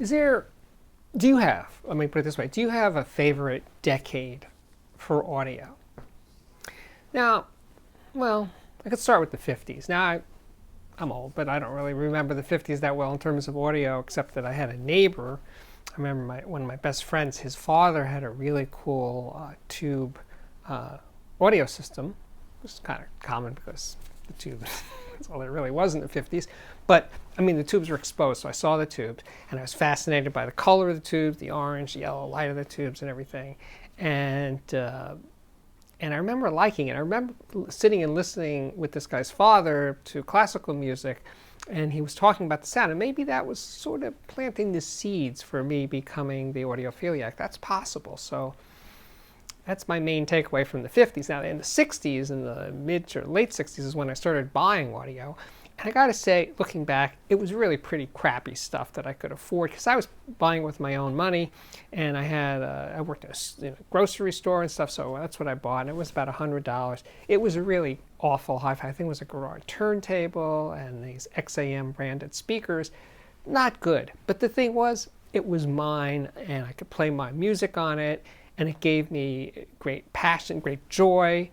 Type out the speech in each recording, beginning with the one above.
Do you have, let me put it this way, do you have a favorite decade for audio? Now, well, I could start with the 50s. Now, I'm old, but I don't really remember the 50s that well in terms of audio, except that I had a neighbor. I remember one of my best friends, his father had a really cool tube audio system, which is kind of common because the tube, that's all there really was in the 50s. But, I mean, the tubes were exposed, so I saw the tubes, and I was fascinated by the color of the tubes, the orange, yellow light of the tubes, and everything. And I remember liking it. I remember sitting and listening with this guy's father to classical music, and he was talking about the sound. And maybe that was sort of planting the seeds for me becoming the audiophiliac. That's possible. So that's my main takeaway from the 50s. Now, in the 60s, in the mid or late 60s is when I started buying audio. And I got to say, looking back, it was really pretty crappy stuff that I could afford because I was buying with my own money, and I worked at a grocery store and stuff, so that's what I bought, and it was about $100. It was a really awful hi-fi. I think it was a garage turntable and these XAM branded speakers. Not good. But the thing was, it was mine, and I could play my music on it, and it gave me great passion, great joy.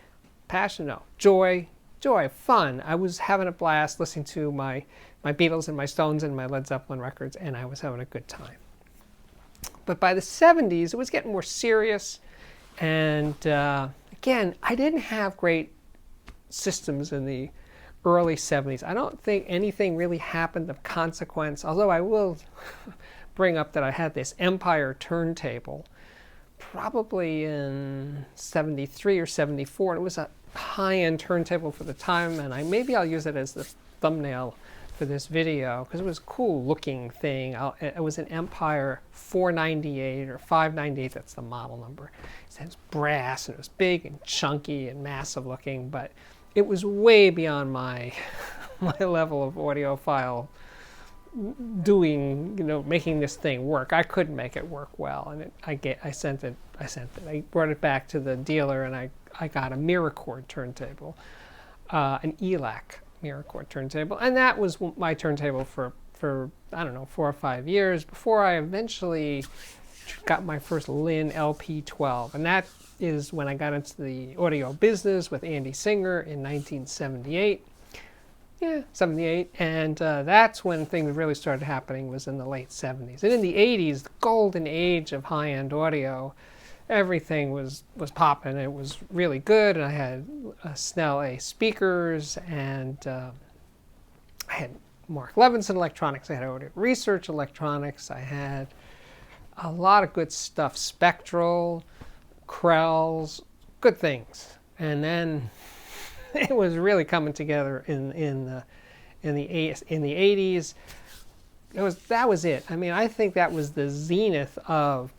Joy, fun. I was having a blast listening to my Beatles and my Stones and my Led Zeppelin records, and I was having a good time. But by the 70s, it was getting more serious, and again, I didn't have great systems in the early 70s. I don't think anything really happened of consequence, although I will bring up that I had this Empire turntable probably in 73 or 74, and it was a high-end turntable for the time, and maybe I'll use it as the thumbnail for this video because it was a cool looking thing. It was an Empire 498 or 598, that's the model number. It has brass, and it was big and chunky and massive looking, but it was way beyond my level of audiophile making this thing work. I couldn't make it work well, and I sent it. I brought it back to the dealer, and I got a Miracord turntable, an ELAC Miracord turntable, and that was my turntable for I don't know, 4 or 5 years before I eventually got my first Lin LP12, and that is when I got into the audio business with Andy Singer in 1978. Yeah, 78, and that's when things really started happening, was in the late 70s. And in the 80s, the golden age of high-end audio, everything was popping. It was really good, and I had Snell A speakers, and I had Mark Levinson electronics, I had Audio Research electronics, I had a lot of good stuff, Spectral, Krells, good things. And then it was really coming together in the 80s. That was it. I mean, I think that was the zenith of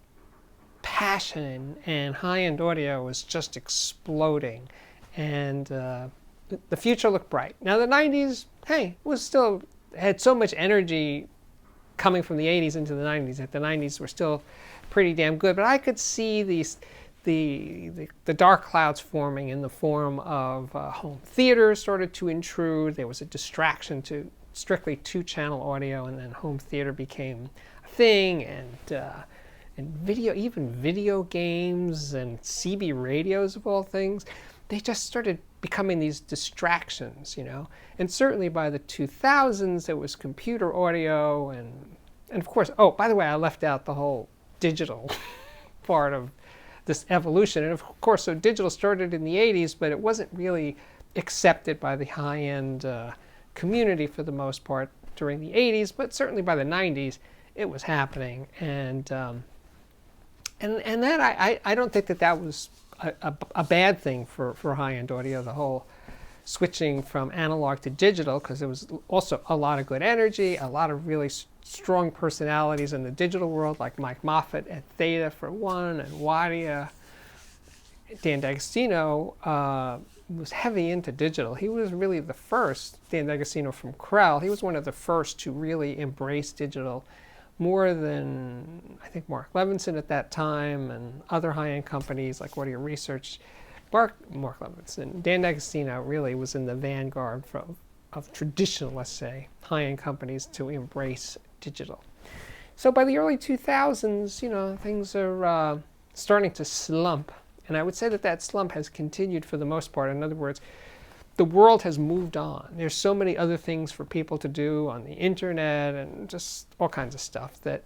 passion, and high-end audio was just exploding, and the future looked bright. Now the 90s, hey, had so much energy coming from the 80s into the 90s that the 90s were still pretty damn good, but I could see the dark clouds forming in the form of home theater started to intrude. There was a distraction to strictly 2-channel audio, and then home theater became a thing, and video games and CB radios of all things, they just started becoming these distractions, And certainly by the 2000s, it was computer audio, and of course, oh, by the way, I left out the whole digital part of this evolution. And of course, so digital started in the 80s, but it wasn't really accepted by the high-end community for the most part during the 80s, but certainly by the 90s, it was happening. And that I don't think that was a bad thing for high-end audio, the whole switching from analog to digital, because there was also a lot of good energy, a lot of really strong personalities in the digital world, like Mike Moffat at Theta for one, and Wadia. Dan D'Agostino was heavy into digital. He was really the first, Dan D'Agostino from Krell, he was one of the first to really embrace digital more than, I think, Mark Levinson at that time, and other high-end companies like Audio Research. Mark Levinson, Dan D'Agostino really was in the vanguard of traditional, let's say, high-end companies to embrace digital. So by the early 2000s, things are starting to slump. And I would say that that slump has continued for the most part. In other words, the world has moved on. There's so many other things for people to do on the internet and just all kinds of stuff that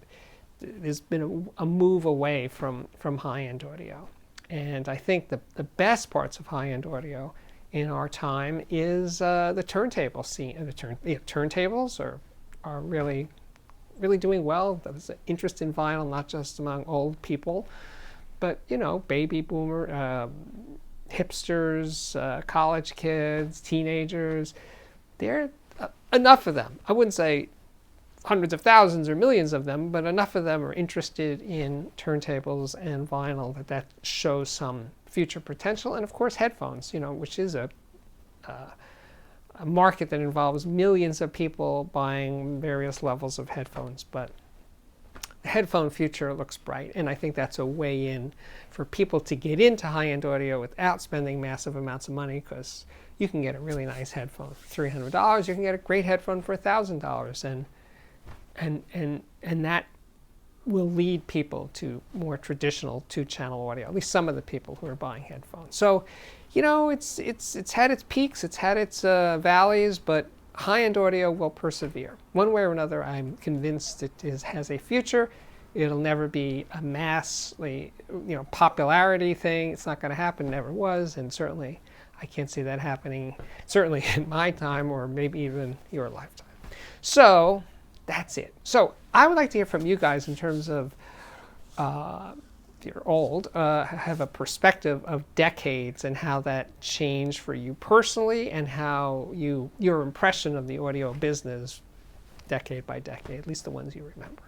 there's been a move away from high-end audio. And I think the best parts of high-end audio in our time is the turntable scene. Turntables are really doing well. There's an interest in vinyl, not just among old people, but baby boomer, hipsters, college kids, teenagers. There are enough of them. I wouldn't say hundreds of thousands or millions of them, but enough of them are interested in turntables and vinyl that shows some future potential. And of course, headphones, which is a market that involves millions of people buying various levels of headphones. But the headphone future looks bright, and I think that's a way in for people to get into high-end audio without spending massive amounts of money, because you can get a really nice headphone for $300. You can get a great headphone for $1,000, and that will lead people to more traditional two-channel audio, at least some of the people who are buying headphones. So, it's had its peaks, it's had its valleys, but high-end audio will persevere. One way or another, I'm convinced it has a future. It'll never be a massively, popularity thing. It's not going to happen, never was, and certainly I can't see that happening, certainly in my time or maybe even your lifetime. So that's it. So I would like to hear from you guys in terms of, if you're old, have a perspective of decades and how that changed for you personally, and how your impression of the audio business decade by decade, at least the ones you remember.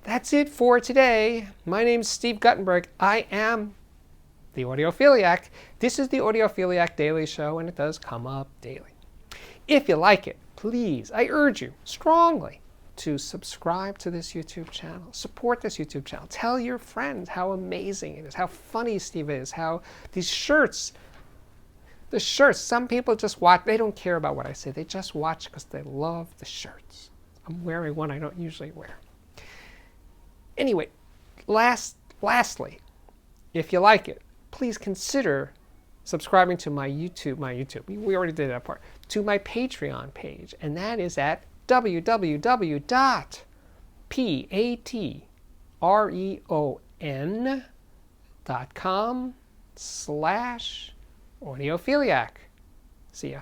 That's it for today. My name's Steve Guttenberg. I am the Audiophiliac. This is the Audiophiliac Daily Show, and it does come up daily. If you like it, please, I urge you strongly to subscribe to this YouTube channel. Support this YouTube channel. Tell your friends how amazing it is, how funny Steve is, how these shirts, some people just watch. They don't care about what I say. They just watch because they love the shirts. I'm wearing one I don't usually wear. Anyway, lastly, if you like it, please consider subscribing to my YouTube. We already did that part. To my Patreon page, and that is at www.patreon.com/audiophiliac. See ya.